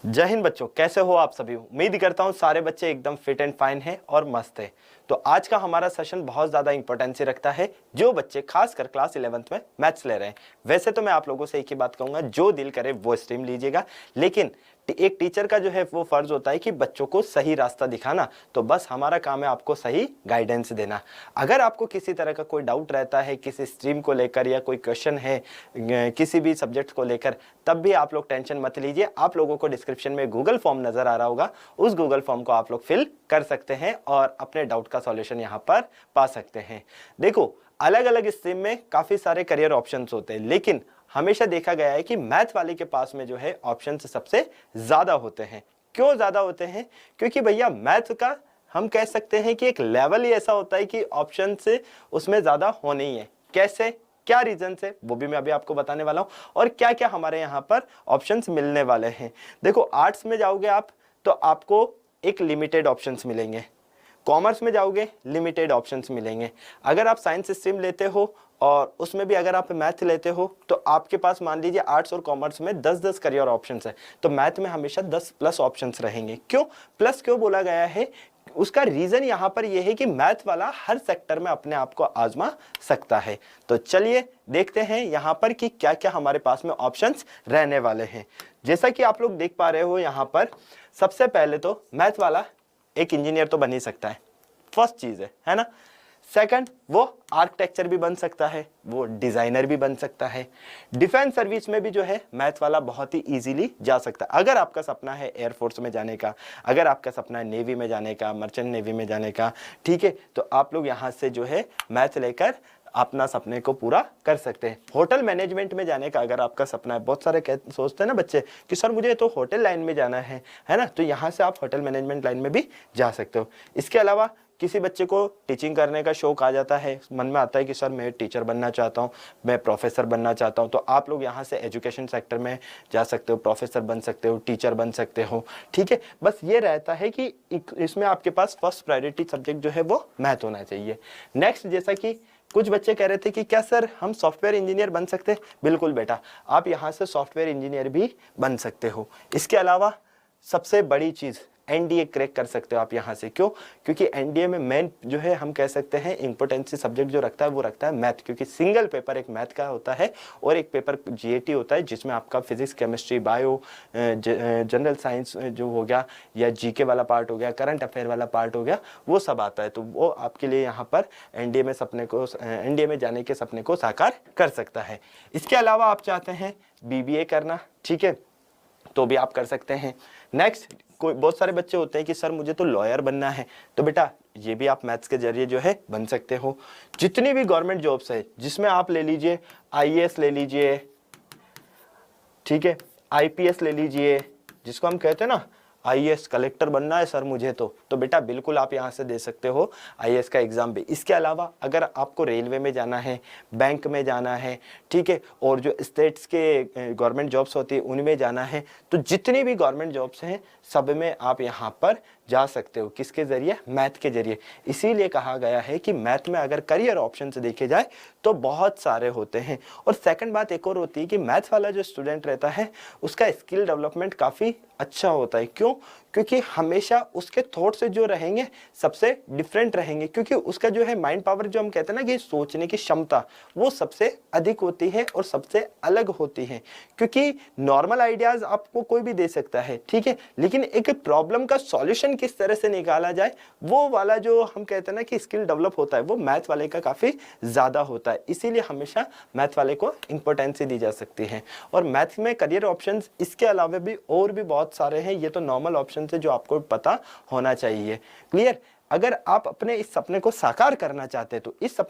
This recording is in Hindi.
जय हिंद बच्चों, कैसे हो आप सभी। उम्मीद करता हूँ सारे बच्चे एकदम फिट एंड फाइन हैं और मस्त है। तो आज का हमारा सेशन बहुत ज़्यादा इंपॉर्टेंसी रखता है जो बच्चे खासकर क्लास 11th में मैथ्स ले रहे हैं। वैसे तो मैं आप लोगों से एक ही बात कहूँगा, जो दिल करे वो स्ट्रीम लीजिएगा, लेकिन एक टीचर का जो है वो फर्ज होता है कि बच्चों को सही रास्ता दिखाना। तो बस हमारा काम है आपको सही गाइडेंस देना। अगर आपको किसी तरह का कोई डाउट रहता है किसी स्ट्रीम को लेकर या कोई क्वेश्चन है किसी भी सब्जेक्ट को लेकर, तब भी आप लोग टेंशन मत लीजिए। आप लोगों को डिस्क्रिप्शन में गूगल फॉर्म नजर आ रहा होगा, उस गूगल फॉर्म को आप लोग फिल कर सकते हैं और अपने डाउट का सॉल्यूशन यहाँ पर पा सकते हैं। देखो, अलग अलग स्ट्रीम में काफी सारे करियर ऑप्शंस होते हैं, लेकिन हमेशा देखा गया है कि मैथ वाले के पास में जो है ऑप्शंस सबसे ज्यादा होते हैं। क्यों ज्यादा होते हैं? क्योंकि भैया मैथ का हम कह सकते हैं कि एक लेवल ही ऐसा होता है कि ऑप्शन से उसमें ज्यादा होने ही है। कैसे, क्या रीजन है, वो भी मैं अभी आपको बताने वाला हूं, और क्या क्या हमारे यहाँ पर ऑप्शंस मिलने वाले हैं। देखो, आर्ट्स में जाओगे आप तो आपको एक लिमिटेड ऑप्शंस मिलेंगे, कॉमर्स में जाओगे लिमिटेड ऑप्शंस मिलेंगे। अगर आप साइंस स्ट्रीम लेते हो और उसमें भी अगर आप मैथ लेते हो तो आपके पास मान लीजिए आर्ट्स और कॉमर्स में 10-10 करियर ऑप्शंस है, तो मैथ में हमेशा 10 प्लस ऑप्शंस रहेंगे। क्यों प्लस क्यों बोला गया है? उसका रीजन यहां पर यह है कि मैथ वाला हर सेक्टर में अपने आप को आजमा सकता है। तो चलिए देखते हैं यहां पर कि क्या क्या हमारे पास में ऑप्शंस रहने वाले हैं। जैसा कि आप लोग देख पा रहे हो यहां पर, सबसे पहले तो मैथ वाला एक इंजीनियर तो बन ही सकता है, फर्स्ट चीज है ना। सेकंड, वो आर्किटेक्चर भी बन सकता है, वो डिजाइनर भी बन सकता है। डिफेंस सर्विस में भी जो है मैथ वाला बहुत ही इजीली जा सकता है। अगर आपका सपना है एयरफोर्स में जाने का, अगर आपका सपना है नेवी में जाने का, मर्चेंट नेवी में जाने का, ठीक है, तो आप लोग यहाँ से जो है मैथ लेकर अपना सपने को पूरा कर सकते हैं। होटल मैनेजमेंट में जाने का अगर आपका सपना है, बहुत सारे सोचते हैं ना बच्चे कि सर मुझे तो होटल लाइन में जाना है ना, तो यहाँ से आप होटल मैनेजमेंट लाइन में भी जा सकते हो। इसके अलावा किसी बच्चे को टीचिंग करने का शौक आ जाता है, मन में आता है कि सर मैं टीचर बनना चाहता हूँ, मैं प्रोफेसर बनना चाहता हूँ, तो आप लोग यहाँ से एजुकेशन सेक्टर में जा सकते हो, प्रोफेसर बन सकते हो, टीचर बन सकते हो, ठीक है। बस ये रहता है कि इसमें आपके पास फर्स्ट प्रायोरिटी सब्जेक्ट जो है वो मैथ होना चाहिए। नेक्स्ट, जैसा कि कुछ बच्चे कह रहे थे कि क्या सर हम सॉफ्टवेयर इंजीनियर बन सकते हैं? बिल्कुल बेटा, आप यहाँ से सॉफ्टवेयर इंजीनियर भी बन सकते हो। इसके अलावा सबसे बड़ी चीज, एनडीए क्रैक कर सकते हो आप यहाँ से। क्यों? क्योंकि एनडीए में मेन जो है हम कह सकते हैं इंपॉर्टेंसी सब्जेक्ट जो रखता है वो रखता है मैथ, क्योंकि सिंगल पेपर एक मैथ का होता है और एक पेपर जीएटी होता है जिसमें आपका physics, chemistry, bio, general science जो हो गया, या जीके वाला पार्ट हो गया, करंट अफेयर वाला पार्ट हो गया, वो सब आता है। तो वो आपके लिए यहाँ पर एनडीए में जाने के सपने को साकार कर सकता है। इसके अलावा आप चाहते हैं बीबीए करना, ठीक है, तो भी आप कर सकते हैं। नेक्स्ट, कोई बहुत सारे बच्चे होते हैं कि सर मुझे तो लॉयर बनना है, तो बेटा ये भी आप मैथ्स के जरिए जो है बन सकते हो। जितनी भी गवर्नमेंट जॉब्स है जिसमें आप ले लीजिए आईएएस ले लीजिए, ठीक है, आईपीएस ले लीजिए, जिसको हम कहते हैं ना आईएएस कलेक्टर बनना है सर मुझे तो बेटा बिल्कुल आप यहाँ से दे सकते हो आईएएस का एग्जाम भी। इसके अलावा अगर आपको रेलवे में जाना है, बैंक में जाना है, ठीक है, और जो स्टेट्स के गवर्नमेंट जॉब्स होती है उनमें जाना है, तो जितनी भी गवर्नमेंट जॉब्स हैं सब में आप यहाँ पर जा सकते हो। किसके जरिए? मैथ के जरिए। इसीलिए कहा गया है कि मैथ में अगर करियर ऑप्शन से देखे जाए तो बहुत सारे होते हैं। और सेकंड बात एक और होती है कि मैथ वाला जो स्टूडेंट रहता है उसका स्किल डेवलपमेंट काफ़ी अच्छा होता है। क्यों? क्योंकि हमेशा उसके थॉट्स जो रहेंगे सबसे डिफरेंट रहेंगे, क्योंकि उसका जो है माइंड पावर जो हम कहते हैं ना कि सोचने की क्षमता, वो सबसे अधिक होती है और सबसे अलग होती है। क्योंकि नॉर्मल आइडियाज आपको कोई भी दे सकता है, ठीक है, लेकिन एक प्रॉब्लम का सॉल्यूशन किस तरह से निकाला जाए, वो वाला जो हम कहते हैं ना कि स्किल डेवलप होता है, वो मैथ वाले का काफी ज्यादा होता है। इसीलिए हमेशा मैथ वाले को इंपॉर्टेंस दी जा सकती है। और मैथ में करियर ऑप्शंस इसके अलावा भी और भी बहुत सारे हैं, ये तो नॉर्मल ऑप्शन से जो आपको पता होना चाहिए। क्लियर? अगर आप अपने इस सपने को साकार करना चाहते हैं तो इस सपने